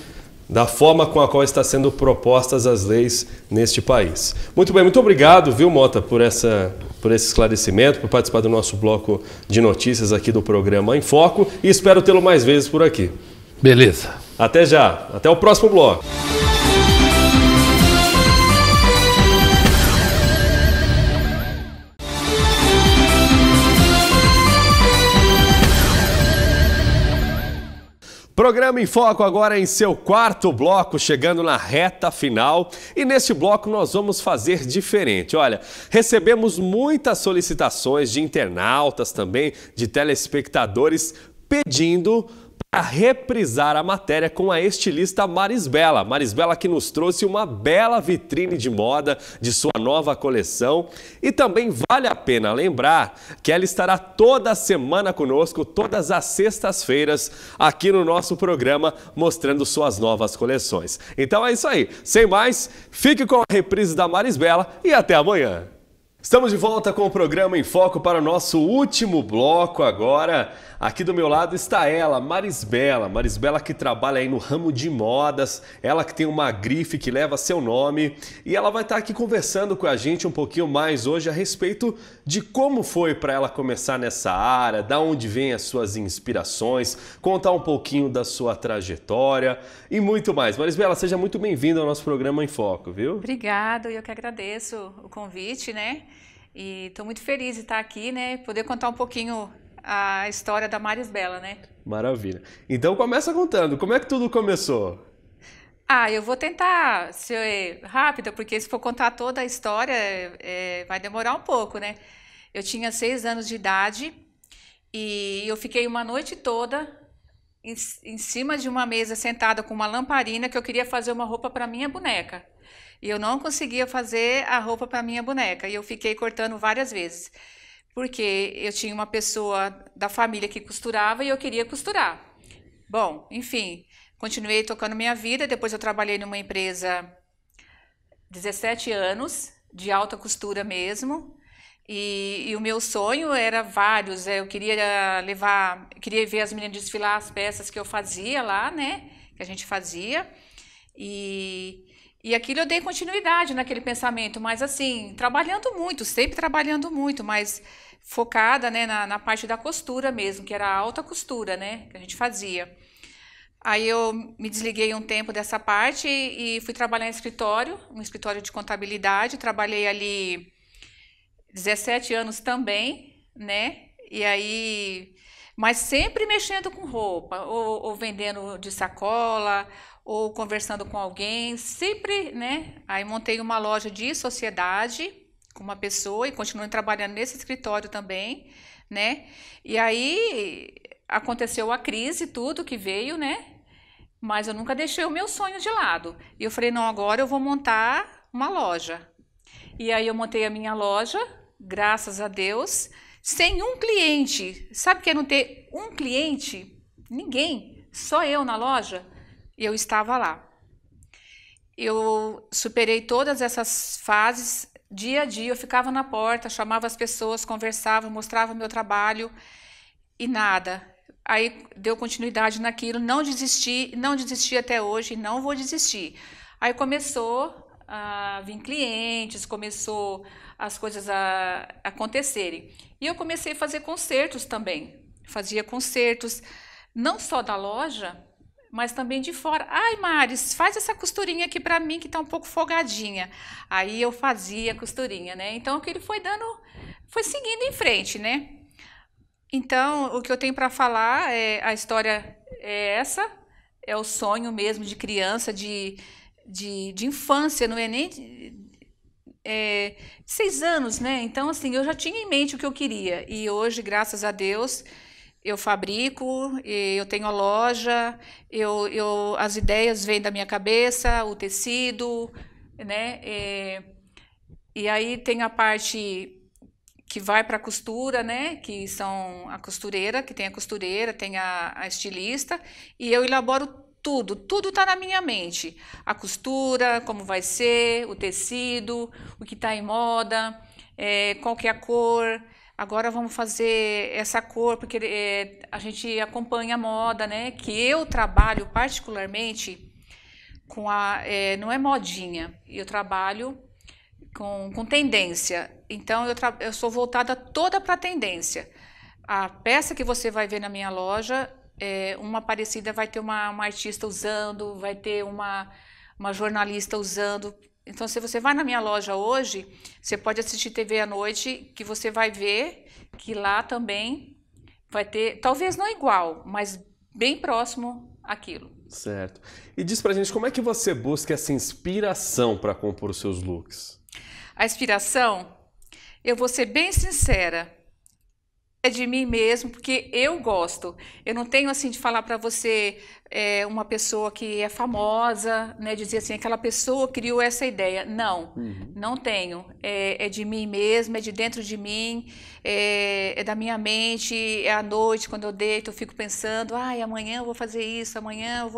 S1: da forma com a qual está sendo propostas as leis neste país. Muito bem, muito obrigado, viu, Mota, por esse esclarecimento, por participar do nosso bloco de notícias aqui do programa Em Foco, e espero tê-lo mais vezes por aqui.
S3: Beleza.
S1: Até já, até o próximo bloco. Programa em Foco agora em seu quarto bloco, chegando na reta final. E neste bloco nós vamos fazer diferente. Olha, recebemos muitas solicitações de internautas também, de telespectadores, pedindo para reprisar a matéria com a estilista Marisbela. Marisbela que nos trouxe uma bela vitrine de moda de sua nova coleção. E também vale a pena lembrar que ela estará toda semana conosco, todas as sextas-feiras, aqui no nosso programa, mostrando suas novas coleções. Então é isso aí. Sem mais, fique com a reprise da Marisbela e até amanhã. Estamos de volta com o programa Em Foco para o nosso último bloco agora. Aqui do meu lado está ela, Marisbela. Marisbela que trabalha aí no ramo de modas, ela que tem uma grife que leva seu nome. E ela vai estar aqui conversando com a gente um pouquinho mais hoje a respeito de como foi para ela começar nessa área, da onde vêm as suas inspirações, contar um pouquinho da sua trajetória e muito mais. Marisbela, seja muito bem-vinda ao nosso programa Em Foco, viu?
S4: Obrigada, eu que agradeço o convite, né? E estou muito feliz de estar aqui, né? Poder contar um pouquinho a história da Marisbela, né?
S1: Maravilha. Então começa contando, como é que tudo começou?
S4: Eu vou tentar ser rápida, porque se for contar toda a história, vai demorar um pouco, né? Eu tinha 6 anos de idade e eu fiquei uma noite toda em cima de uma mesa sentada com uma lamparina que eu queria fazer uma roupa para minha boneca. E eu não conseguia fazer a roupa para minha boneca. E eu fiquei cortando várias vezes. Porque eu tinha uma pessoa da família que costurava e eu queria costurar. Bom, enfim, continuei tocando minha vida. Depois eu trabalhei numa empresa 17 anos, de alta costura mesmo. E o meu sonho era vários. Eu queria ver as meninas desfilar as peças que eu fazia lá, né? Que a gente fazia. E aquilo eu dei continuidade naquele pensamento, mas assim, trabalhando muito, sempre trabalhando muito, mas focada, né, na parte da costura mesmo, que era a alta costura, né, que a gente fazia. Aí eu me desliguei um tempo dessa parte e fui trabalhar em escritório, um escritório de contabilidade, trabalhei ali 17 anos também, né, e aí, mas sempre mexendo com roupa, ou vendendo de sacola, ou conversando com alguém, sempre, né? Aí montei uma loja de sociedade com uma pessoa e continuei trabalhando nesse escritório também, né? E aí aconteceu a crise, tudo que veio, né? Mas eu nunca deixei o meu sonho de lado. E eu falei, não, agora eu vou montar uma loja. E aí eu montei a minha loja, graças a Deus, sem um cliente. Sabe o que é não ter um cliente? Ninguém, só eu na loja. E eu estava lá. Eu superei todas essas fases dia a dia, eu ficava na porta, chamava as pessoas, conversava, mostrava meu trabalho e nada. Aí deu continuidade naquilo, não desisti até hoje, não vou desistir. Aí começou a vir clientes, começou as coisas a acontecerem. E eu comecei a fazer concertos também. Fazia concertos, não só da loja, mas também de fora. Ai, Maris, faz essa costurinha aqui para mim que tá um pouco folgadinha. Aí eu fazia a costurinha, né? Então, o que ele foi seguindo em frente, né? Então, o que eu tenho para falar, a história é essa, é o sonho mesmo de criança, de infância, não é nem 6 anos, né? Então, assim, eu já tinha em mente o que eu queria. E hoje, graças a Deus, eu fabrico, eu tenho a loja, as ideias vêm da minha cabeça, o tecido, né? E aí tem a parte que vai para a costura, né? Que são a costureira, tem a estilista, e eu elaboro tudo está na minha mente. A costura, como vai ser, o tecido, o que está em moda, qual que é a cor. Agora vamos fazer essa cor, porque a gente acompanha a moda, né? Que eu trabalho particularmente com não é modinha, eu trabalho com tendência. Então, eu sou voltada toda para tendência. A peça que você vai ver na minha loja, uma parecida vai ter uma artista usando, vai ter uma jornalista usando. Então, se você vai na minha loja hoje, você pode assistir TV à noite, que você vai ver que lá também vai ter, talvez não igual, mas bem próximo àquilo.
S1: Certo. E diz pra gente, como é que você busca essa inspiração para compor os seus looks?
S4: A inspiração, eu vou ser bem sincera, é de mim mesmo, porque eu gosto. Eu não tenho assim de falar para você uma pessoa que é famosa, né, dizer assim, aquela pessoa criou essa ideia. Não, não tenho. É de mim mesmo, é de dentro de mim, é da minha mente, é à noite, quando eu deito, eu fico pensando, ai, amanhã eu vou fazer isso, amanhã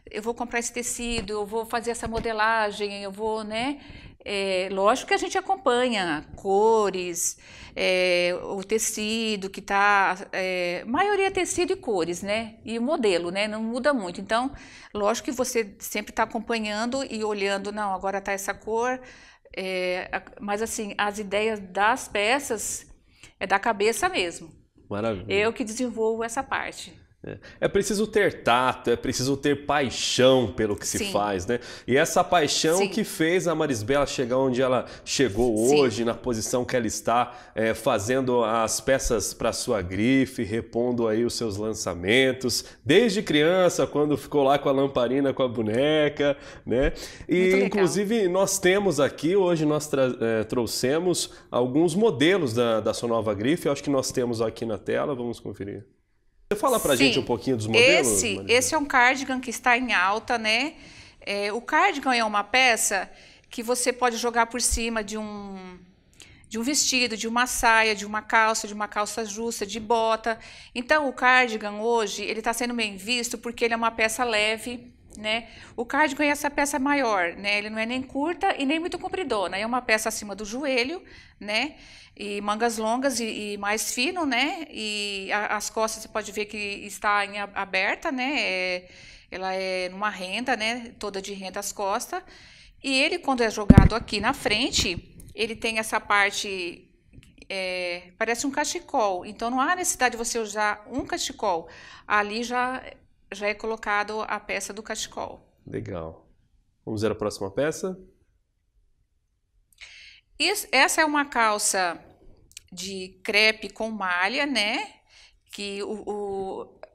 S4: eu vou comprar esse tecido, eu vou fazer essa modelagem, eu vou, né? Lógico que a gente acompanha cores, o tecido que está, maioria é tecido e cores, né? E o modelo, né? Não muda muito. Então, lógico que você sempre está acompanhando e olhando, não, agora está essa cor, mas assim, as ideias das peças é da cabeça mesmo.
S1: Maravilha.
S4: Eu que desenvolvo essa parte.
S1: É preciso ter tato, é preciso ter paixão pelo que se faz, né? E essa paixão que fez a Marisbela chegar onde ela chegou hoje, na posição que ela está, fazendo as peças para sua grife, repondo aí os seus lançamentos, desde criança, quando ficou lá com a lamparina, com a boneca, né? E inclusive nós temos aqui, hoje nós trouxemos alguns modelos da sua nova grife, eu acho que nós temos aqui na tela, vamos conferir. Você fala pra gente um pouquinho dos modelos?
S4: Esse é um cardigan que está em alta, né? O cardigan é uma peça que você pode jogar por cima de um vestido, de uma saia, de uma calça justa, de bota. Então, o cardigan hoje, ele está sendo bem visto porque ele é uma peça leve, né? O cardigan é essa peça maior, né? Ele não é nem curta e nem muito compridona, é uma peça acima do joelho, né? E mangas longas e mais fino, né? E as costas você pode ver que está aberta, né? Ela é numa renda, né? Toda de renda as costas. E ele, quando é jogado aqui na frente, ele tem essa parte, parece um cachecol. Então, não há necessidade de você usar um cachecol. Ali já é colocado a peça do cachecol.
S1: Legal. Vamos ver a próxima peça?
S4: Essa é uma calça de crepe com malha, né? Que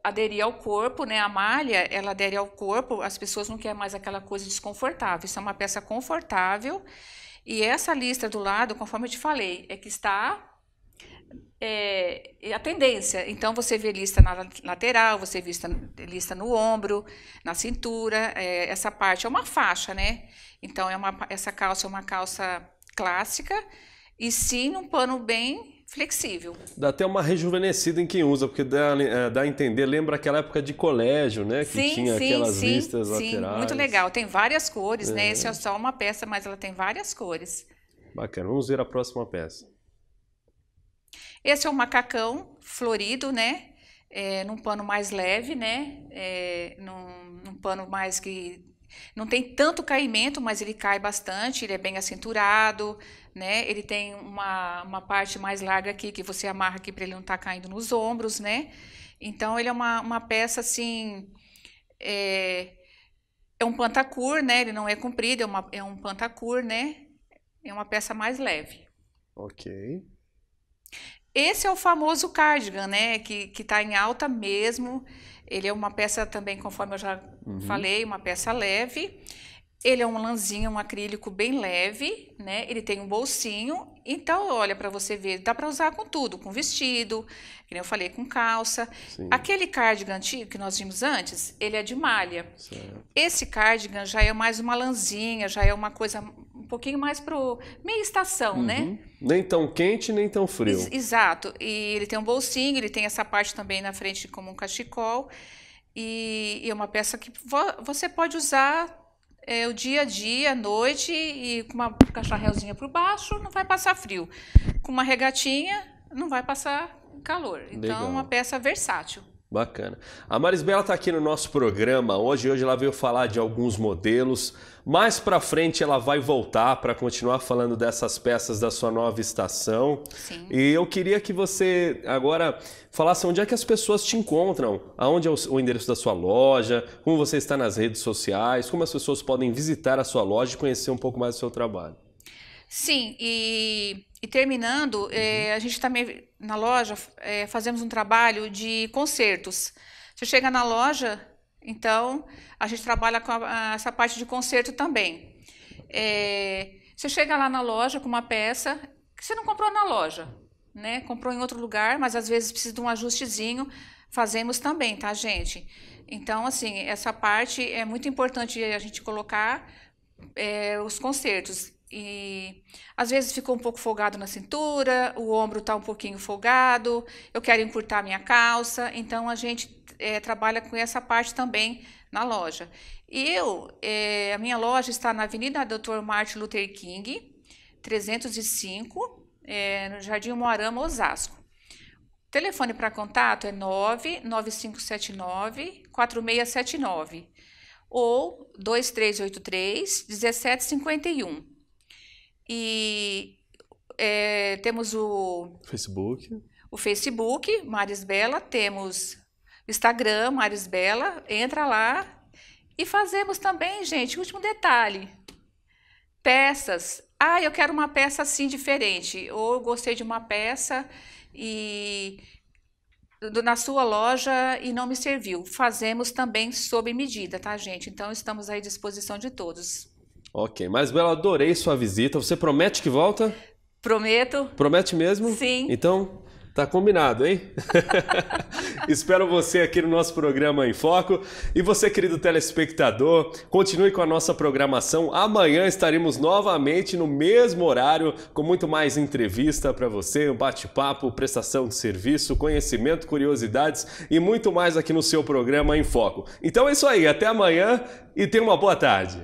S4: aderir ao corpo, né? A malha, ela adere ao corpo, as pessoas não querem mais aquela coisa desconfortável. Isso é uma peça confortável. E essa listra do lado, conforme eu te falei, é que está a tendência. Então, você vê lista na lateral, você vê lista no ombro, na cintura. Essa parte é uma faixa, né? Então, essa calça é uma calça clássica e sim num pano bem flexível.
S1: Dá até uma rejuvenescida em quem usa, porque dá a entender, lembra aquela época de colégio, né? Que tinha aquelas listas laterais.
S4: Muito legal. Tem várias cores, né? Essa é só uma peça, mas ela tem várias cores.
S1: Bacana. Vamos ver a próxima peça.
S4: Esse é um macacão florido, né? Num pano mais leve, né? Num pano mais que não tem tanto caimento, mas ele cai bastante, ele é bem acinturado, né? Ele tem uma parte mais larga aqui, que você amarra aqui para ele não estar caindo nos ombros, né? Então, ele é uma peça, assim, é um pantacur, né? Ele não é comprido, é um pantacur, né? É uma peça mais leve.
S1: Ok.
S4: Esse é o famoso cardigan, né? Que tá em alta mesmo. Ele é uma peça também, conforme eu já falei, uma peça leve. Ele é um lãzinho, um acrílico bem leve, né? Ele tem um bolsinho. Então, olha, para você ver, dá para usar com tudo, com vestido, que nem eu falei, com calça.
S1: Sim.
S4: Aquele cardigan antigo que nós vimos antes, ele é de malha.
S1: Certo.
S4: Esse cardigan já é mais uma lãzinha, já é uma coisa um pouquinho mais pro meia estação, né?
S1: Nem tão quente, nem tão frio.
S4: Exato. E ele tem um bolsinho, ele tem essa parte também na frente como um cachecol. E é uma peça que você pode usar o dia a dia, à noite, e com uma cacharelzinha por baixo, não vai passar frio. Com uma regatinha, não vai passar calor. Então,
S1: Legal.
S4: é uma peça versátil.
S1: Bacana. A Marisbela está aqui no nosso programa hoje. Hoje ela veio falar de alguns modelos. Mais para frente ela vai voltar para continuar falando dessas peças da sua nova estação.
S4: Sim.
S1: E eu queria que você agora falasse onde é que as pessoas te encontram, aonde é o endereço da sua loja, como você está nas redes sociais, como as pessoas podem visitar a sua loja e conhecer um pouco mais do seu trabalho.
S4: Sim, e terminando, a gente também, na loja, fazemos um trabalho de concertos. Você chega na loja, então, a gente trabalha com essa parte de concerto também. Você chega lá na loja com uma peça que você não comprou na loja, né? Comprou em outro lugar, mas às vezes precisa de um ajustezinho, fazemos também, tá, gente? Então, assim, essa parte é muito importante a gente colocar os concertos. E às vezes ficou um pouco folgado na cintura, o ombro está um pouquinho folgado, eu quero encurtar minha calça, então a gente trabalha com essa parte também na loja. E a minha loja está na Avenida Dr. Martin Luther King, 305, no Jardim Moarama, Osasco. O telefone para contato é 99579-4679 ou 2383-1751. E temos o Facebook, Marisbela, temos o Instagram, Marisbela, entra lá. E fazemos também, gente, último detalhe, peças. Eu quero uma peça assim diferente, ou eu gostei de uma peça na sua loja e não me serviu. Fazemos também sob medida, tá, gente? Então, estamos à disposição de todos.
S1: Ok, Marisbela, adorei sua visita. Você promete que volta?
S4: Prometo.
S1: Promete mesmo?
S4: Sim.
S1: Então, tá combinado, hein? Espero você aqui no nosso programa Em Foco. E você, querido telespectador, continue com a nossa programação. Amanhã estaremos novamente no mesmo horário, com muito mais entrevista para você, um bate-papo, prestação de serviço, conhecimento, curiosidades e muito mais aqui no seu programa Em Foco. Então é isso aí, até amanhã e tenha uma boa tarde.